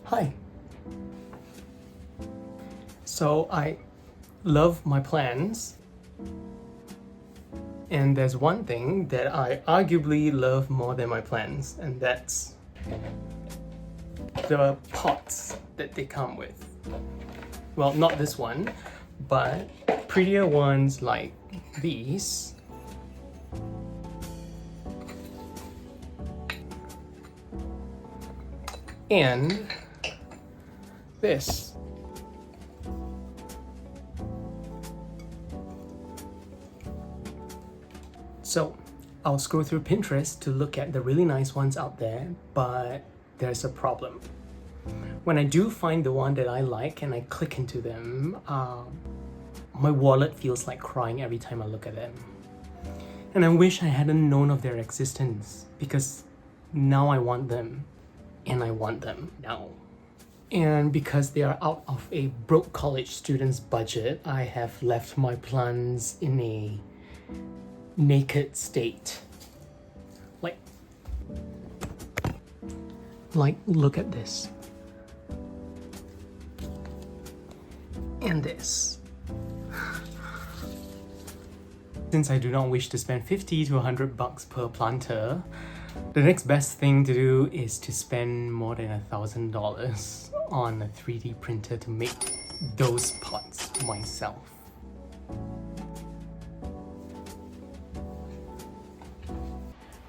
Hi. So I love my plants, and there's one thing that I arguably love more than my plants, and that's the pots that they come with. Well, not this one, but prettier ones like these. And this. So I'll scroll through Pinterest to look at the really nice ones out there, but there's a problem. When I do find the one that I like and I click into them, my wallet feels like crying every time I look at them. And I wish I hadn't known of their existence, because now I want them, and I want them now. And because they are out of a broke college student's budget, I have left my plants in a naked state. Like, look at this. And this. Since I do not wish to spend $50 to $100 per planter, the next best thing to do is to spend more than $1,000 on a 3D printer to make those pots myself.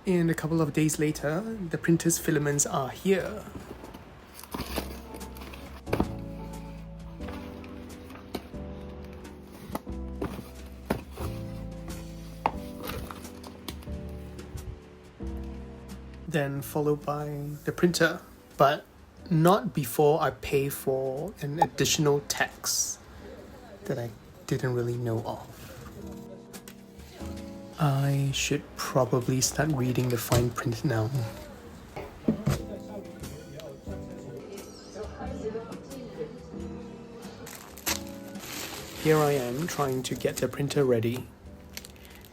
And a couple of days later, the printer's filaments are here. Then followed by the printer, but not before I pay for an additional tax that I didn't really know of. I should probably start reading the fine print now. Here I am trying to get the printer ready.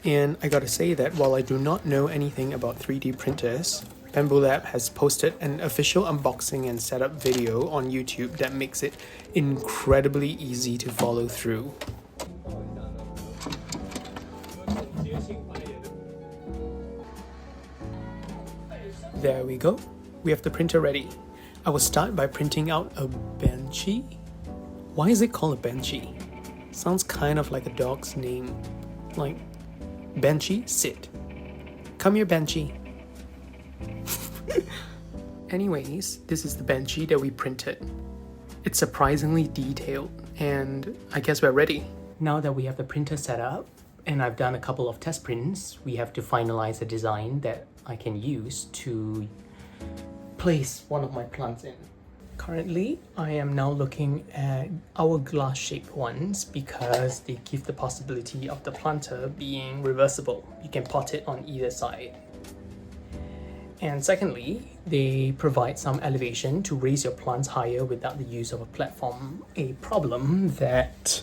And I gotta say that while I do not know anything about 3D printers, Bamboo Lab has posted an official unboxing and setup video on YouTube that makes it incredibly easy to follow through. There we go. We have the printer ready. I will start by printing out a banshee. Why is it called a banshee? Sounds kind of like a dog's name. Like, Banshee, sit. Come here, Banshee. Anyways, this is the Banshee that we printed. It's surprisingly detailed, and I guess we're ready. Now that we have the printer set up, and I've done a couple of test prints, we have to finalize a design that I can use to place one of my plants in. Currently, I am now looking at hourglass-shaped ones because they give the possibility of the planter being reversible. You can pot it on either side. And secondly, they provide some elevation to raise your plants higher without the use of a platform, a problem that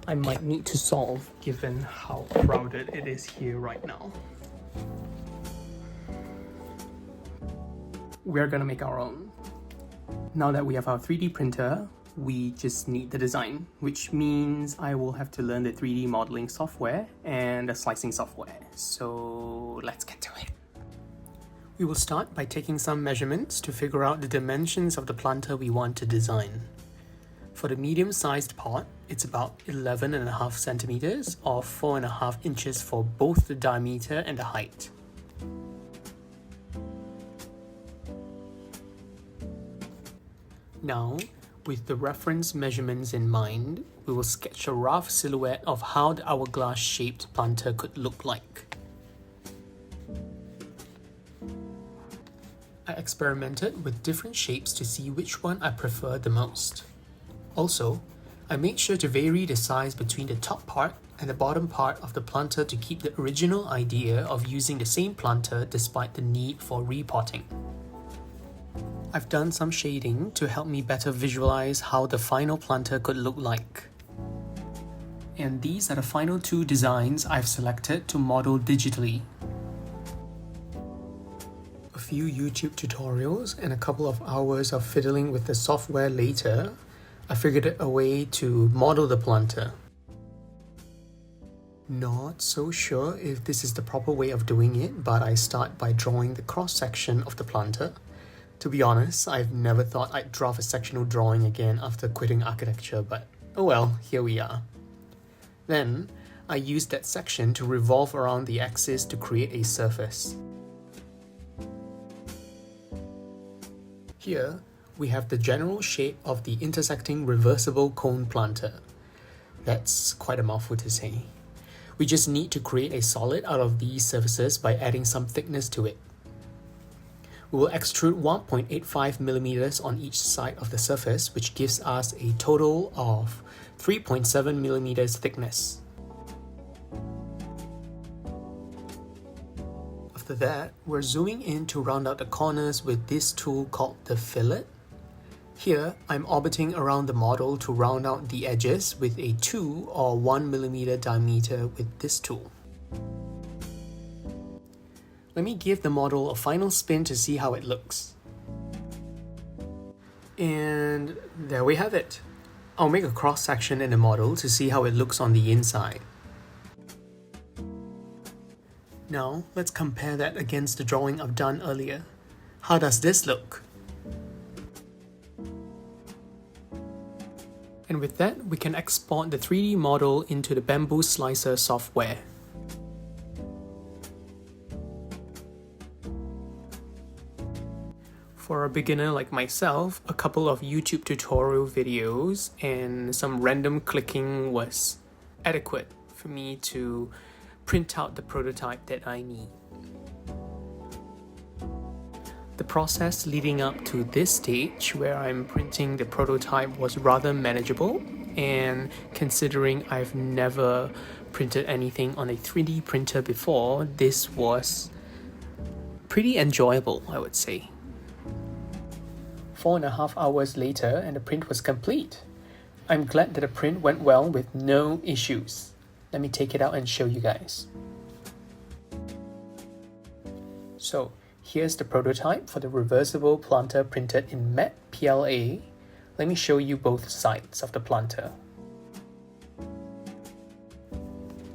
I might need to solve given how crowded it is here right now. We're gonna make our own. Now that we have our 3D printer, we just need the design, which means I will have to learn the 3D modeling software and the slicing software. So let's get to it. We will start by taking some measurements to figure out the dimensions of the planter we want to design. For the medium-sized pot, it's about 11.5 centimeters or 4.5 inches for both the diameter and the height. Now, with the reference measurements in mind, we will sketch a rough silhouette of how the hourglass-shaped planter could look like. I experimented with different shapes to see which one I prefer the most. Also, I made sure to vary the size between the top part and the bottom part of the planter to keep the original idea of using the same planter despite the need for repotting. I've done some shading to help me better visualize how the final planter could look like. And these are the final two designs I've selected to model digitally. A few YouTube tutorials and a couple of hours of fiddling with the software later, I figured out a way to model the planter. Not so sure if this is the proper way of doing it, but I start by drawing the cross-section of the planter. To be honest, I've never thought I'd draw a sectional drawing again after quitting architecture, but oh well, here we are. Then, I use that section to revolve around the axis to create a surface. Here, we have the general shape of the intersecting reversible cone planter. That's quite a mouthful to say. We just need to create a solid out of these surfaces by adding some thickness to it. We will extrude 1.85mm on each side of the surface, which gives us a total of 3.7mm thickness. After that, we're zooming in to round out the corners with this tool called the fillet. Here, I'm orbiting around the model to round out the edges with a 2 or 1mm diameter with this tool. Let me give the model a final spin to see how it looks. And there we have it. I'll make a cross-section in the model to see how it looks on the inside. Now, let's compare that against the drawing I've done earlier. How does this look? And with that, we can export the 3D model into the Bamboo Slicer software. For a beginner like myself, a couple of YouTube tutorial videos and some random clicking was adequate for me to print out the prototype that I need. The process leading up to this stage where I'm printing the prototype was rather manageable, and considering I've never printed anything on a 3D printer before, this was pretty enjoyable, I would say. 4.5 hours later and the print was complete. I'm glad that the print went well with no issues. Let me take it out and show you guys. So, here's the prototype for the reversible planter printed in matte PLA. Let me show you both sides of the planter.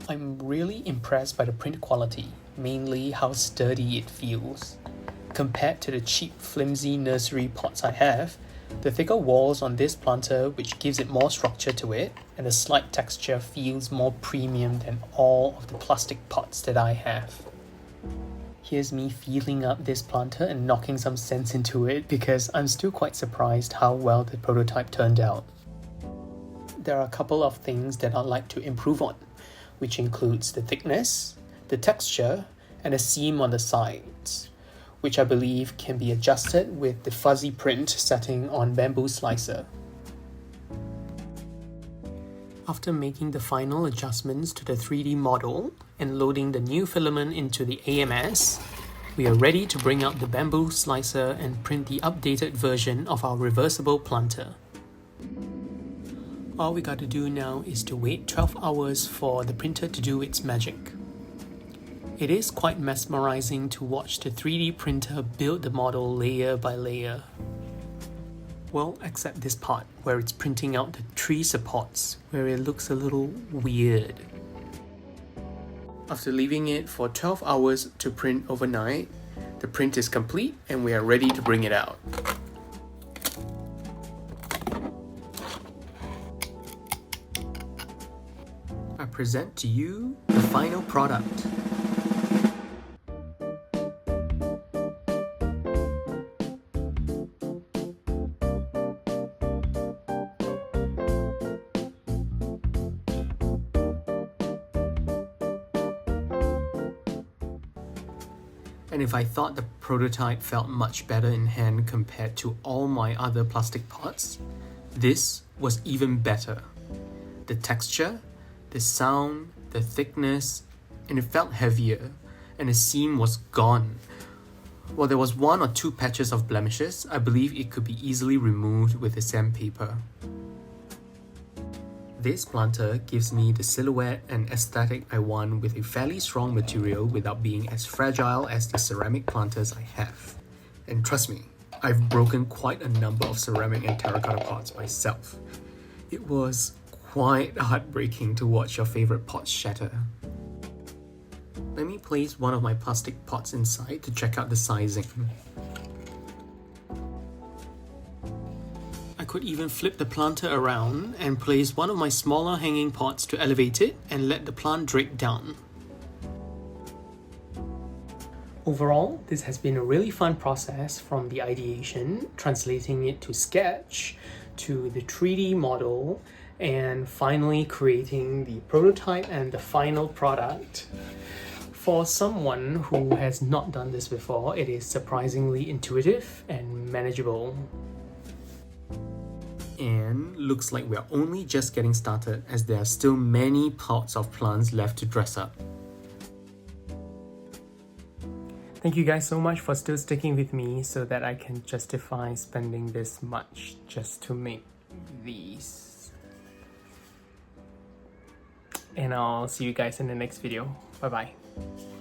I'm really impressed by the print quality, mainly how sturdy it feels. Compared to the cheap flimsy nursery pots I have, the thicker walls on this planter, which gives it more structure to it, and the slight texture feels more premium than all of the plastic pots that I have. Here's me feeling up this planter and knocking some sense into it because I'm still quite surprised how well the prototype turned out. There are a couple of things that I'd like to improve on, which includes the thickness, the texture, and the seam on the sides, which I believe can be adjusted with the fuzzy print setting on Bamboo Slicer. After making the final adjustments to the 3D model and loading the new filament into the AMS, we are ready to bring out the Bamboo Slicer and print the updated version of our reversible planter. All we got to do now is to wait 12 hours for the printer to do its magic. It is quite mesmerizing to watch the 3D printer build the model layer by layer. Well, except this part where it's printing out the tree supports, where it looks a little weird. After leaving it for 12 hours to print overnight, the print is complete and we are ready to bring it out. I present to you the final product. And if I thought the prototype felt much better in hand compared to all my other plastic pots, this was even better. The texture, the sound, the thickness, and it felt heavier, and the seam was gone. While there was 1 or 2 patches of blemishes, I believe it could be easily removed with a sandpaper. This planter gives me the silhouette and aesthetic I want with a fairly strong material without being as fragile as the ceramic planters I have. And trust me, I've broken quite a number of ceramic and terracotta pots myself. It was quite heartbreaking to watch your favorite pots shatter. Let me place one of my plastic pots inside to check out the sizing. I could even flip the planter around and place one of my smaller hanging pots to elevate it and let the plant drake down. Overall, this has been a really fun process from the ideation, translating it to sketch, to the 3D model, and finally creating the prototype and the final product. For someone who has not done this before, it is surprisingly intuitive and manageable. And looks like we're only just getting started, as there are still many pots of plants left to dress up. Thank you guys so much for still sticking with me so that I can justify spending this much just to make these. And I'll see you guys in the next video. Bye bye.